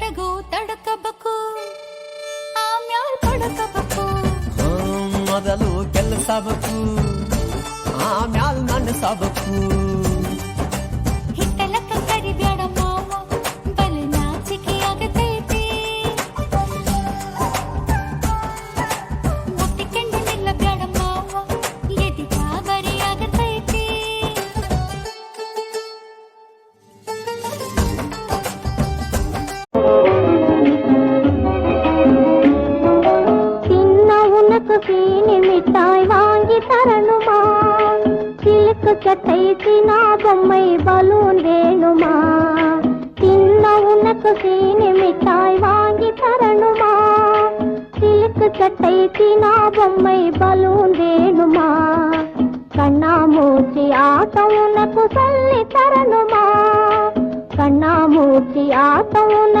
ತಟಗೋ ತಡಕಬೇಕು ಆಮ್ಯಾಲ್ ಪಡಕಬೇಕು ಮೊದಲು ಕೆಲಸಬೇಕು ಆಮ್ಯಾಲ್ ನನಸಬೇಕು ಹಿತ್ತಲಕ್ಕ ಕರಿಬ್ಯಾಡ ಮಾವ ಬಲ ನಾಚಿಕೆ ಆಗತೈತಿ ಮುಟ್ಟಿಕೊಂಡು ನಿಲ್ಲಬ್ಯಾಡ ಮಾವ ಎದಿ ಗಾಬರಿ ಆಗತೈತಿ சீனி மிட்டாய் வாங்கி தரணுமா சிலுக்கு சட்டை சீனா பொம்மை பலூன் வேணுமா சின்ன உனக்கு சீனி மிட்டாய் வாங்கி தரணுமா சிலுக்கு சட்டை சீனா பொம்மை பலூன் வேணுமா கண்ணாமூச்சி ஆட்டம் உனக்கு சொல்லி தரணுமா கண்ணாமூச்சி ஆட்டம் உனக்கு